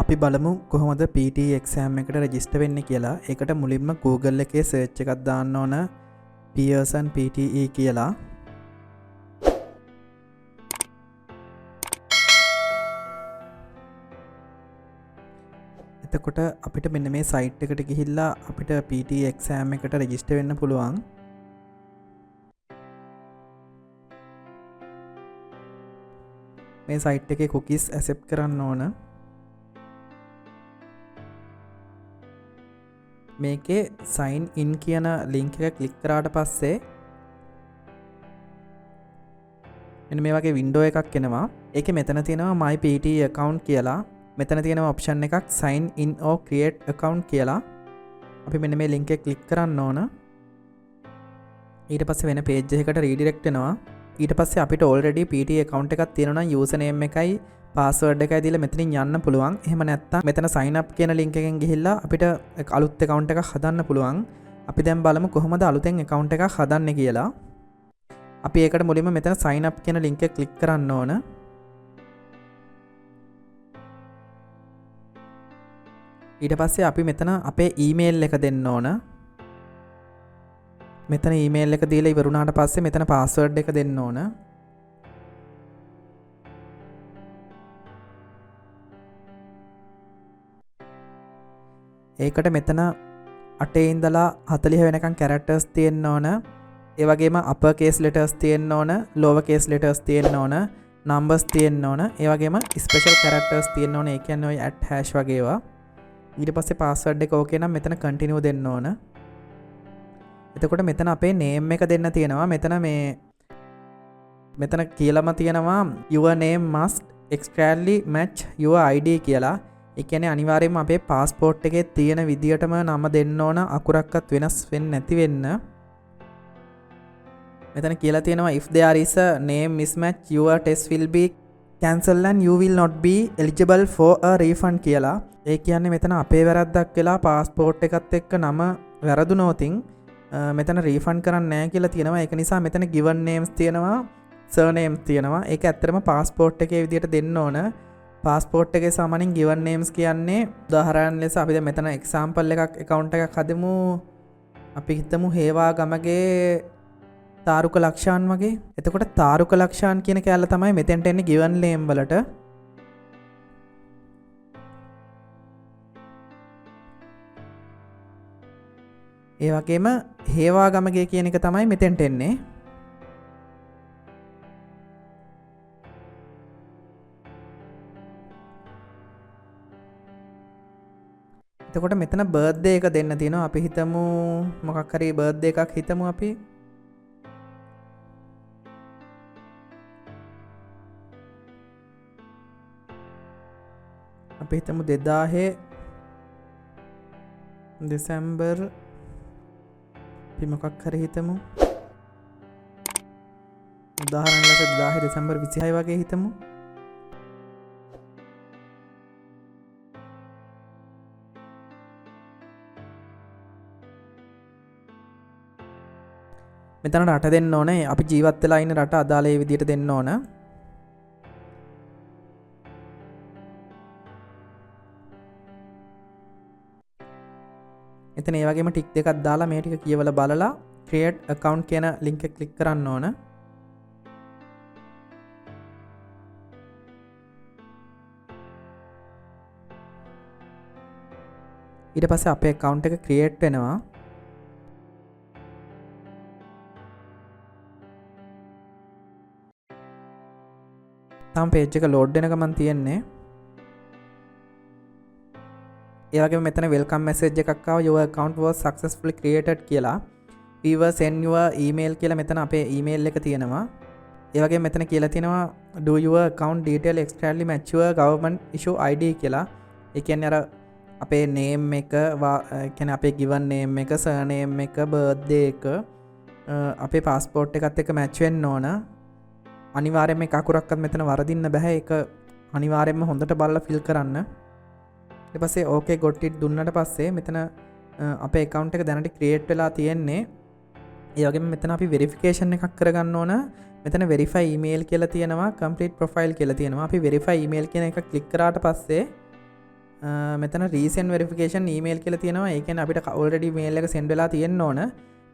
අපි බලමු කොහොමද PT එක්සෑම් එකට රෙජිස්ටර් වෙන්නේ කියලා. ඒකට මුලින්ම Google එකේ සර්ච් එකක් දාන්න ඕන Pearson PTE කියලා. එතකොට අපිට මෙන්න මේ සයිට් එකට ගිහිල්ලා අපිට PT එක්සෑම් එකට රෙජිස්ටර් වෙන්න පුළුවන්. මේ සයිට් එකේ cookies accept කරන්න ඕන. මේකේ sign in කියන link එක ක්ලික් කරාට පස්සේ මෙන්න මේ වගේ window එකක් එනවා. ඒකේ මෙතන තියෙනවා my PT account කියලා. මෙතන තියෙනවා option එකක් sign in or create account කියලා. අපි මෙන්න මේ link එක ක්ලික් කරන්න ඕන. ඊට පස්සේ වෙන page එකකට redirect වෙනවා. ඊට පස්සේ අපිට already PT account එකක් තියෙනවා නම් username එකයි password එකයි දීලා මෙතනින් යන්න පුළුවන්. එහෙම නැත්නම් මෙතන sign up කියන link එකෙන් ගිහිල්ලා අපිට අලුත් account එකක් හදන්න පුළුවන්. අපි දැන් බලමු කොහොමද අලුතෙන් account එකක් හදන්නේ කියලා. අපි ඒකට මුලින්ම මෙතන sign up කියන link එක click කරන්න ඕන. ඊට පස්සේ අපි මෙතන අපේ email එක දෙන්න ඕන. මෙතන email එක දීලා ඉවරුණාට පස්සේ මෙතන password එක දෙන්න ඕන. ඒකට මෙතන 8 ඉඳලා 40 වෙනකන් characters තියෙන්න ඕන. ඒ වගේම upper case letters තියෙන්න ඕන, lower case letters තියෙන්න ඕන, numbers තියෙන්න ඕන. ඒ වගේම special characters තියෙන්න ඕන. ඒ කියන්නේ ඔය @ වගේ ඒවා. ඊට පස්සේ password එක ඕකේ නම් මෙතන continue දෙන්න ඕන. එතකොට මෙතන අපේ name එක දෙන්න තියෙනවා. මෙතන කියලාම තියෙනවා your name must exactly match your ID කියලා. ඒ කියන්නේ අනිවාර්යයෙන්ම අපේ પાස්පෝර්ට් එකේ තියෙන විදියටම නම දෙන්න ඕන, අකුරක්වත් වෙනස් වෙන්නේ නැති වෙන්න. මෙතන කියලා තියෙනවා if there is a name mismatch your test will be cancelled and you will not be eligible for a refund කියලා. ඒ කියන්නේ මෙතන අපේ වැරද්දක් වෙලා પાස්පෝර්ට් එකත් එක්ක නම වැරදුනොතින් මෙතන රීෆන්ඩ් කරන්න නැහැ කියලා තියෙනවා. ඒක නිසා මෙතන given names තියෙනවා, surnames තියෙනවා. ඒක ඇත්තටම પાස්පෝර්ට් එකේ විදියට දෙන්න ඕන. පාස්පෝර්ට් එකේ සාමාන්‍යයෙන් given names කියන්නේ උදාහරණ ලෙස අපි දැන් මෙතන example එකක් account එකක් හදමු. අපි හිතමු හේවා ගමගේ තාරුක ලක්ෂාන් වගේ. එතකොට තාරුක ලක්ෂාන් කියන කැලල තමයි මෙතෙන්ට එන්නේ given name වලට. ඒ වගේම හේවා ගමගේ කියන එක තමයි මෙතෙන්ට එන්නේ. එතකොට මෙතන බර්ත්ඩේ එක දෙන්න තියෙනවා. අපි හිතමු මොකක් හරි බර්ත්ඩේ එකක් හිතමු අපි. අපි හිතමු 2000 දෙසැම්බර් අපි මොකක් හරි හිතමු. උදාහරණ ලෙස 2000 දෙසැම්බර් 26 වගේ හිතමු. මෙතන රට දෙන්න ඕනේ. අපි ජීවත් වෙලා ඉන්න රට අදාළ ඒ විදිහට දෙන්න ඕන. එතන ඒ වගේම ටික් දෙකක් දාලා මේ ටික කියවලා බලලා create account කියන link එක click කරන්න ඕන. ඊට පස්සේ අපේ account එක create වෙනවා. තාම page එක load වෙන ගමන් තියෙන්නේ. ඒ වගේම මෙතන welcome message එකක් ආවා your account was successfully created කියලා. we will send your email කියලා මෙතන අපේ email එක තියෙනවා. ඒ වගේම මෙතන කියලා තියෙනවා do your account detail exactly match your government issue ID කියලා. ඒ කියන්නේ අර අපේ name එක කියන්නේ අපේ given name එක, surname එක, birthday එක අපේ passport එකත් එක්ක match වෙන්න ඕන. අනිවාර්යයෙන්ම එක අකුරක්වත් මෙතන වරදින්න බෑ. ඒක අනිවාර්යයෙන්ම හොඳට බලලා fill කරන්න. ඊට පස්සේ okay got it දුන්නට පස්සේ මෙතන අපේ account එක දැනට create වෙලා තියෙන්නේ. ඒ වගේම මෙතන අපි verification එකක් කරගන්න ඕන. මෙතන verify email කියලා තියෙනවා, complete profile කියලා තියෙනවා. අපි verify email කියන එක click කරාට පස්සේ මෙතන රීසෙන්ට් වෙරිෆිකේෂන් ඊමේල් කියලා තියෙනවා. ඒ කියන්නේ අපිට ඔල්රෙඩි මේල් එක සෙන්ඩ් වෙලා තියෙන්න ඕන.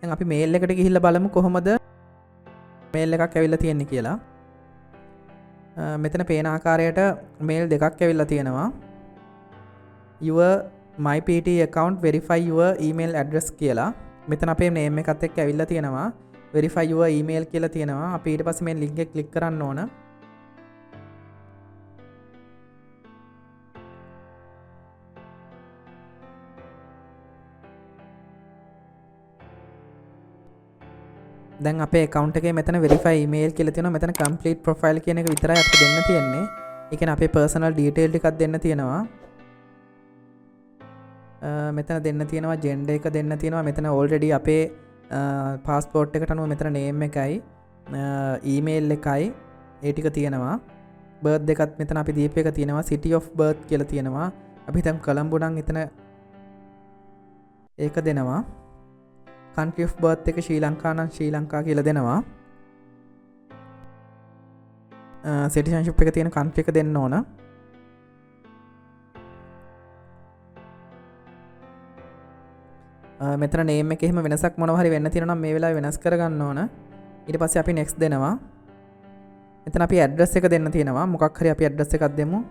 දැන් අපි මේල් එකට ගිහිල්ලා බලමු කොහොමද මේල් එකක් ඇවිල්ලා තියෙන්නේ කියලා. මෙතන පේන ආකාරයට මේල් දෙකක් ඇවිල්ලා තියෙනවා. your mypt account verify your email address කියලා. මෙතන අපේ name එකත් එක්ක ඇවිල්ලා තියෙනවා. verify your email කියලා තියෙනවා. අපි ඊට පස්සේ මේ link එක click කරන්න ඕන. දැන් අපේ account එකේ මෙතන verify email කියලා තියෙනවා. මෙතන complete profile කියන එක විතරයි අපිට දෙන්න තියෙන්නේ. ඒ කියන්නේ අපේ personal detail ටිකක් දෙන්න තියෙනවා. මෙතන දෙන්න තියෙනවා gender එක දෙන්න තියෙනවා. මෙතන already අපේ passport එකට අනුව මෙතන name එකයි email එකයි ඒ ටික තියෙනවා. birth එකත් මෙතන අපි දීප එක තියෙනවා. city of birth කියලා තියෙනවා. අපි දැන් කොළඹ නම් එතන ඒක දෙනවා. country of birth එක ශ්‍රී ලංකා නම් ශ්‍රී ලංකා කියලා දෙනවා. citizenship එක තියෙන country එක දෙන්න ඕන. මෙතන name එකේ එහෙම වෙනසක් මොනවා හරි වෙන්න තියෙනවා නම් මේ වෙලාවේ වෙනස් කරගන්න ඕන. ඊට පස්සේ අපි next දෙනවා. මෙතන අපි address එක දෙන්න තියෙනවා. මොකක් හරි අපි address එකක් දෙමු.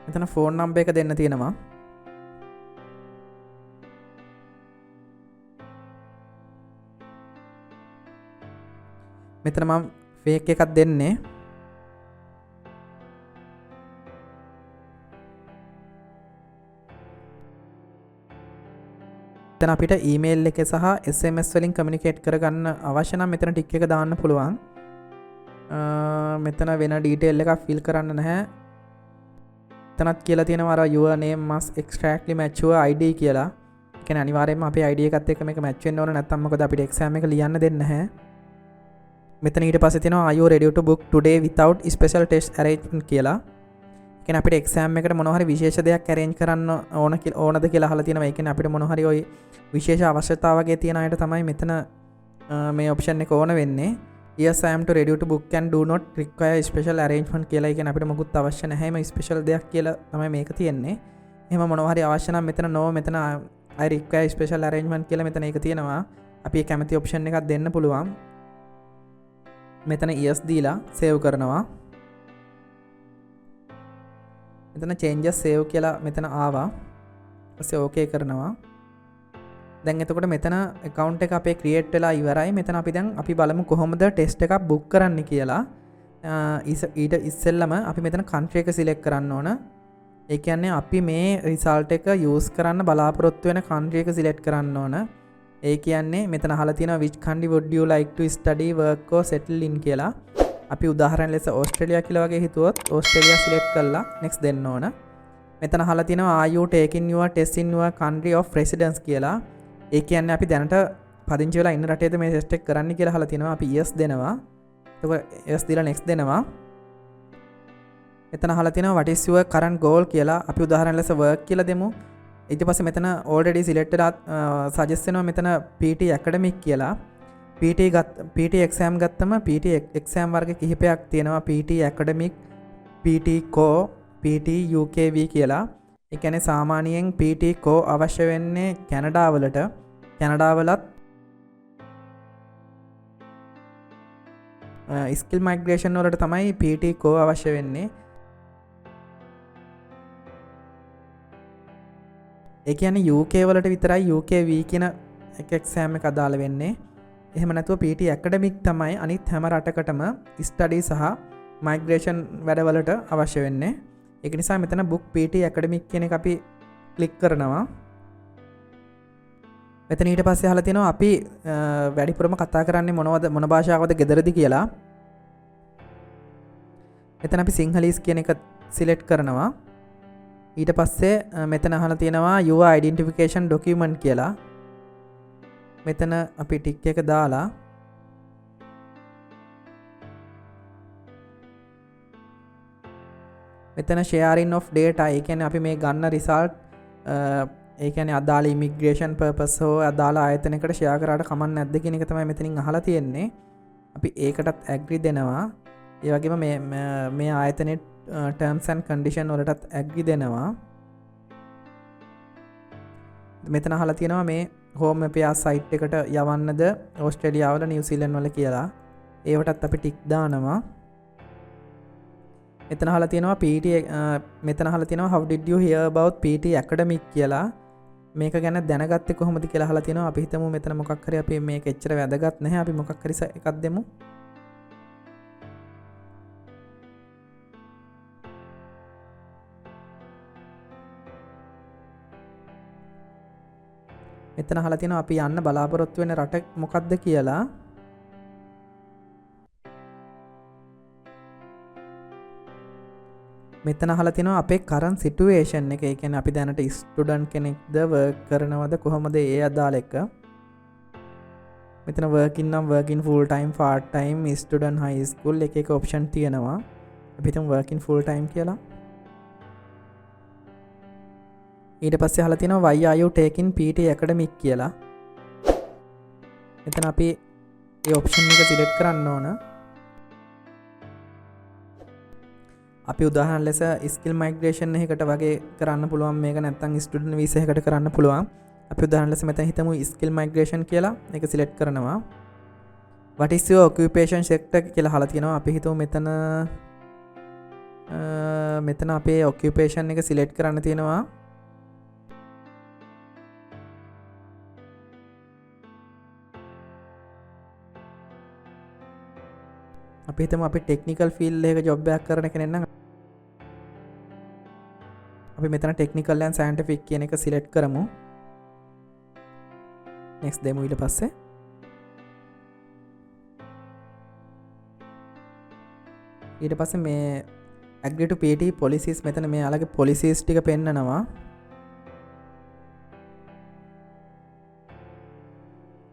මෙතන ෆෝන් නම්බර් එක දෙන්න තියෙනවා. මෙතන මම ෆේක් එකක් දෙන්නේ. මෙතන අපිට ඊමේල් එකේ සහ SMS වලින් කමියුනිකේට් කරගන්න අවශ්‍ය නම් මෙතන ටික් එක දාන්න පුළුවන්. මෙතන වෙන ඩීටේල් එකක් ෆිල් කරන්න නැහැ. තනත් කියලා තියෙනවා අර your name must exactly match your ID කියලා. ඒ කියන්නේ අනිවාර්යයෙන්ම අපේ ID එකත් එක්ක මේක match වෙන්න ඕන. නැත්නම් මොකද අපිට exam එක ලියන්න දෙන්නේ නැහැ. මෙතන ඊට පස්සේ තියෙනවා are you ready to book today without special test arrangement කියලා. ඒ කියන්නේ අපිට exam එකට මොනවා හරි විශේෂ දෙයක් arrange කරන්න ඕනද කියලා අහලා තියෙනවා. ඒ කියන්නේ අපිට මොනවා හරි ওই විශේෂ අවශ්‍යතාව වගේ තියෙන අයට තමයි මෙතන මේ option එක ඕන වෙන්නේ. yes I am to ready to book and do not require special arrangement කියලා. ඒ කියන්නේ අපිට මොකුත් අවශ්‍ය නැහැ මේ ස්පෙෂල් දෙයක් කියලා තමයි මේක තියෙන්නේ. එහෙම මොනවා හරි අවශ්‍ය නම් මෙතන no මෙතන I require special arrangement කියලා මෙතන ඒක තියෙනවා. අපි ඒ කැමති option එකක් දෙන්න පුළුවන්. මෙතන yes දීලා save කරනවා. මෙතන changes save කියලා මෙතන ආවා. ඊපස්සේ okay කරනවා. දැන් එතකොට මෙතන account එක අපේ create වෙලා ඉවරයි. මෙතන අපි දැන් අපි බලමු කොහොමද test එකක් book කරන්න කියලා. ඊට ඉස්සෙල්ලම අපි මෙතන country එක select කරන්න ඕන. ඒ කියන්නේ අපි මේ result එක use කරන්න බලාපොරොත්තු වෙන country එක select කරන්න ඕන. ඒ කියන්නේ මෙතන අහලා තියෙනවා which country would you like to study work or settle in කියලා. අපි උදාහරණ ලෙස ඕස්ට්‍රේලියා කියලා වගේ හිතුවොත් ඕස්ට්‍රේලියා select කරලා next දෙන්න ඕන. මෙතන අහලා තියෙනවා are you taking your test in your country of residence කියලා. ඒ කියන්නේ අපි දැනට පදිංචි වෙලා ඉන්න රටේද මේ ටෙස්ට් එක කරන්න කියලා අහලා තිනවා. අපි yes දෙනවා. එතකොට yes දීලා next දෙනවා. මෙතන අහලා තිනවා what is your current goal කියලා. අපි උදාහරණ ලෙස work කියලා දෙමු. ඊට පස්සේ මෙතන already select වෙලා suggest වෙනවා මෙතන PT academic කියලා. PT exam ගත්තම PT exam වර්ග කිහිපයක් තියෙනවා. PT academic, PT core, PT UKV කියලා. ඒ කියන්නේ සාමාන්‍යයෙන් PT core අවශ්‍ය වෙන්නේ කැනඩා වලට. කැනඩාවලත් ස්කිල් මයිග්‍රේෂන් වලට තමයි PT core අවශ්‍ය වෙන්නේ. ඒ කියන්නේ UK වලට විතරයි UKV කියන එක්සෑම් එක අදාළ වෙන්නේ. එහෙම නැතුව PT ඇකඩමික් තමයි අනිත් හැම රටකටම ස්ටඩි සහ මයිග්‍රේෂන් වැඩවලට අවශ්‍ය වෙන්නේ. ඒක නිසා මෙතන book PT ඇකඩමික් කියන එක අපි ක්ලික් කරනවා. මෙතන ඊට පස්සේ අහලා තියෙනවා අපි වැඩිපුරම කතා කරන්නේ මොන භාෂාවකද ගෙදරදී කියලා. මෙතන අපි සිංහලීස් කියන එක සිලෙක්ට් කරනවා. ඊට පස්සේ මෙතන අහලා තියෙනවා your identification document කියලා. මෙතන අපි ටික් එක දාලා මෙතන sharing of data ඒ කියන්නේ අපි මේ ගන්න result ඒ කියන්නේ අදාළ immigration purpose හෝ අදාළ ආයතනයකට share කරාට කමක් නැද්ද කියන එක තමයි මෙතනින් අහලා තියෙන්නේ. අපි ඒකටත් agree දෙනවා. ඒ වගේම මේ ආයතනයේ terms and condition වලටත් agree දෙනවා. මෙතන අහලා තියෙනවා මේ home affairs site එකට යවන්නද ඕස්ට්‍රේලියාව වල නිව්සීලන්ත වල කියලා. ඒවටත් අපි ටික් දානවා. මෙතන අහලා තියෙනවා PT මෙතන අහලා තියෙනවා how did you hear about PT academic කියලා. මේක ගැන දැනගත්තේ කොහොමද කියලා අහලා තියෙනවා. අපි හිතමු මෙතන මොකක් හරි අපි මේක එච්චර වැදගත් නැහැ. අපි මොකක් හරි එකක් දෙමු. මෙතන අහලා තියෙනවා අපි යන්න බලාපොරොත්තු වෙන රට මොකක්ද කියලා. මෙතන අහලා තියෙනවා අපේ current situation එක. ඒ කියන්නේ අපි දැනට ස්ටුඩන්ට් කෙනෙක්ද work කරනවද කොහොමද ඒ අදාළ එක. මෙතන working නම් working full time part time student high school එක option තියෙනවා. අපි හිතමු working full time කියලා. ඊට පස්සේ අහලා තියෙනවා why are you taking PT academic කියලා. මෙතන අපි මේ option එක select කරන්න ඕන. අපි උදාහරණ ලෙස skill migration එකකට වගේ කරන්න පුළුවන් මේක. නැත්නම් student visa එකකට කරන්න පුළුවන්. අපි උදාහරණ ලෙස මෙතන හිතමු skill migration කියලා. මේක select කරනවා. what is your occupation sector කියලා අහලා තියෙනවා. අපි හිතමු මෙතන අපේ occupation එක select කරන්න තියෙනවා. අපි හිතමු අපි ටෙක්නිකල් ෆීල්ඩ් එකක ජොබ් එකක් කරන කෙනෙක් නම් අපි මෙතන ටෙක්නිකල් and සයන්ටිෆික් කියන එක සිලෙක්ට් කරමු. next දෙමු. ඊට පස්සේ මේ agree to PT policies මෙතන මේ යාලගේ policies ටික පෙන්නනවා.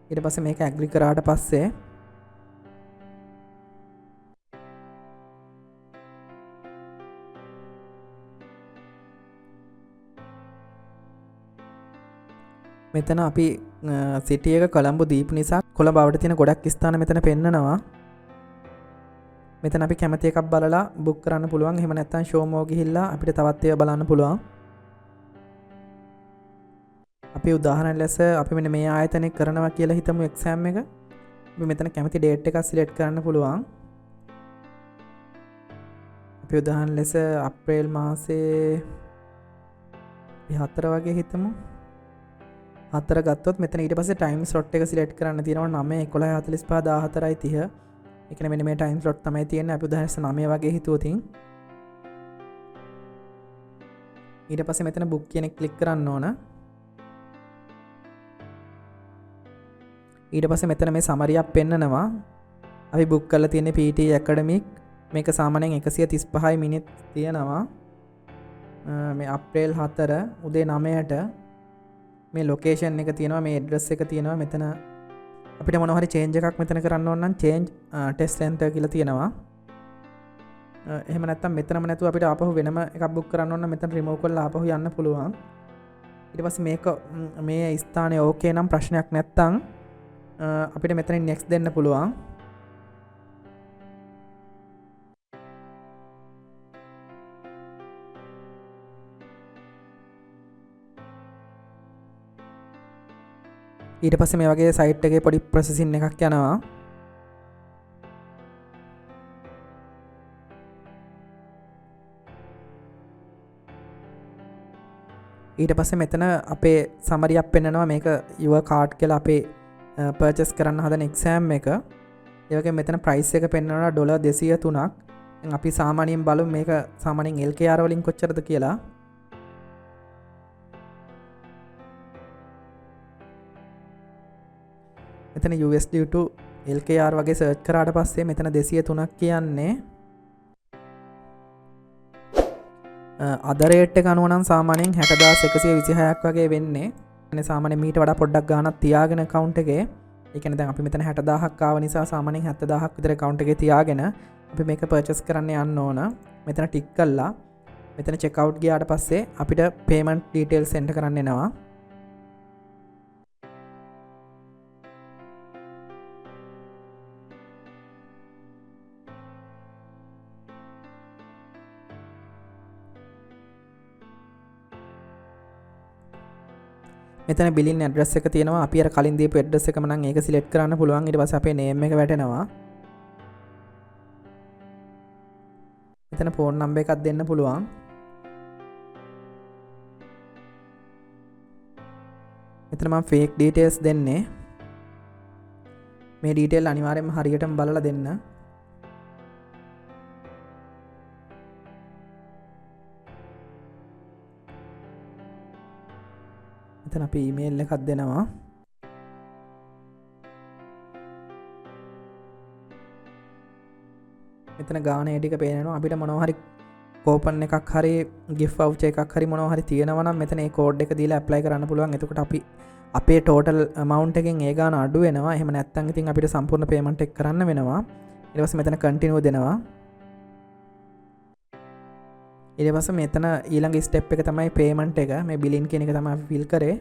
ඊට පස්සේ මේක agree කරාට පස්සේ මෙතන අපි සිටි එක කොළඹ දීපු නිසා කොළඹ බවට තියෙන ගොඩක් ස්ථාන මෙතන පෙන්නනවා. මෙතන අපි කැමති එකක් බලලා බුක් කරන්න පුළුවන්. එහෙම නැත්නම් ෂෝමෝ ගිහිල්ලා අපිට තවත් ඒවා බලන්න පුළුවන්. අපි උදාහරණ ලෙස අපි මෙන්න මේ ආයතනයේ කරනවා කියලා හිතමු එක්සෑම් එක. අපි මෙතන කැමති ඩේට් එකක් සිලෙක්ට් කරන්න පුළුවන්. අපි උදාහරණ ලෙස අප්‍රේල් මාසේ 4 වගේ හිතමු. 4 ගත්තොත් මෙතන ඊට පස්සේ ටයිම් ස්ලොට් එක සිලෙක්ට් කරන්න තියෙනවා 9 11 45 14යි 30. ඒ කියන්නේ මෙන්න මේ ටයිම් ස්ලොට් තමයි තියෙන්නේ. අපි උදාහරණ 9 වගේ හිතුවොත් ඊට පස්සේ මෙතන බුක් කියන එක ක්ලික් කරන්න ඕන. ඊට පස්සේ මෙතන මේ සමරියක් පෙන්නනවා. අපි බුක් කරලා තියෙන්නේ PT academic. මේක සාමාන්‍යයෙන් 135යි මිනිත් තියෙනවා. මේ අප්‍රේල් 4 උදේ 9ට මේ ලොකේෂන් එක තියෙනවා. මේ ඇඩ්‍රස් එක තියෙනවා. මෙතන අපිට මොනවා හරි චේන්ජ් එකක් මෙතන කරන්න ඕන නම් චේන්ජ් ටෙස්ට් සෙන්ටර් කියලා තියෙනවා. එහෙම නැත්නම් මෙතනම නැතුව අපිට ආපහු වෙනම එකක් බුක් කරන්න ඕන නම් මෙතන රිමූව් කරලා ආපහු යන්න පුළුවන්. ඊට පස්සේ මේක මේ ස්ථානය ඕකේ නම් ප්‍රශ්නයක් නැත්නම් අපිට මෙතනින් next දෙන්න පුළුවන්. ඊට පස්සේ මේ වගේ සයිට් එකේ පොඩි ප්‍රොසෙසින් එකක් යනවා. ඊට පස්සේ මෙතන අපේ සමරියක් පෙන්නනවා. මේක your card කියලා අපේ purchase කරන්න හදන exam එක. ඒ වගේම මෙතන price එක පෙන්නනවා $203ක්. දැන් අපි සාමාන්‍යයෙන් බලමු මේක සාමාන්‍යයෙන් LKR වලින් කොච්චරද කියලා. මෙතන USD to LKR වගේ සර්ච් කරාට පස්සේ මෙතන 203ක් කියන්නේ අද රේට් එක අනුව නම් සාමාන්‍යයෙන් 60126ක් වගේ වෙන්නේ. يعني සාමාන්‍යයෙන් මීට වඩා පොඩ්ඩක් ගාණක් තියාගෙන account එකේ. ඒ කියන්නේ දැන් අපි මෙතන 60000ක් ආව නිසා සාමාන්‍යයෙන් 70000ක් විතර account එකේ තියාගෙන අපි මේක purchase කරන්න යන්න ඕන. මෙතන ටික් කළා මෙතන චෙක්අවුට් ගියාට පස්සේ අපිට පේමන්ට් ඩීටේල්ස් එන්ටර් කරන්න එනවා. මෙතන බිලින් ඇඩ්‍රස් එක තියෙනවා. අපි අර කලින් දීපු ඇඩ්‍රස් එකම නම් ඒක සිලෙක්ට් කරන්න පුළුවන්. ඊට පස්සේ අපේ නේම් එක වැටෙනවා. මෙතන ෆෝන් නම්බර් එකක් දෙන්න පුළුවන්. මෙතන මම ෆේක් ඩීටේල්ස් දෙන්නේ. මේ ඩීටේල් අනිවාර්යයෙන්ම හරියටම බලලා දෙන්න. මෙතන අපි ඊමේල් එකක් දෙනවා. මෙතන ගානේ ටික පේනවා. අපිට මොනවා හරි කෝපන් එකක් හරි gift voucher එකක් හරි මොනවා හරි තියෙනවා නම් මෙතන ඒ කෝඩ් එක දීලා ඇප්ලයි කරන්න පුළුවන්. එතකොට අපි අපේ total amount එකෙන් ඒ ගාන අඩු වෙනවා. එහෙම නැත්නම් ඉතින් අපිට සම්පූර්ණ payment එක කරන්න වෙනවා. ඊට පස්සේ මෙතන continue දෙනවා. ඊට පස්සේ මෙතන ඊළඟ ස්ටෙප් එක තමයි payment එක. මේ billing කියන එක තමයි අපි fill කරේ.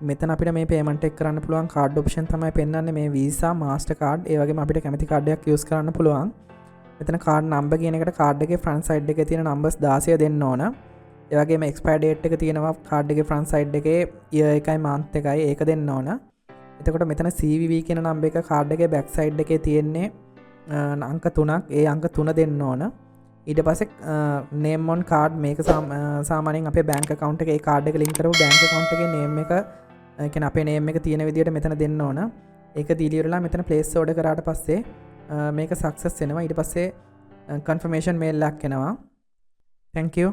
මෙතන අපිට මේ payment එක කරන්න පුළුවන් card option තමයි පෙන්වන්නේ. මේ Visa, Mastercard ඒ වගේම අපිට කැමති card එකක් use කරන්න පුළුවන්. මෙතන card number කියන එකට card එකේ front side එකේ තියෙන numbers 16 දෙන්න ඕන. ඒ වගේම expire date එක තියෙනවා card එකේ front side එකේ year එකයි month එකයි ඒක දෙන්න ඕන. එතකොට මෙතන CVV කියන number එක card එකේ back side එකේ තියෙන්නේ අංක 3ක්. ඒ අංක 3 දෙන්න ඕන. ඊට පස්සේ name on card මේක සාමාන්‍යයෙන් අපේ bank account එකේ ඒ card එක link කරපු bank account එකේ name එක කියන්නේ අපේ name එක තියෙන විදිහට මෙතන දෙන්න ඕන. ඒක දීලා ඉවරලා මෙතන place order කරාට පස්සේ මේක සක්සස් වෙනවා. ඊට පස්සේ confirmation mail එකක් එනවා. Thank you.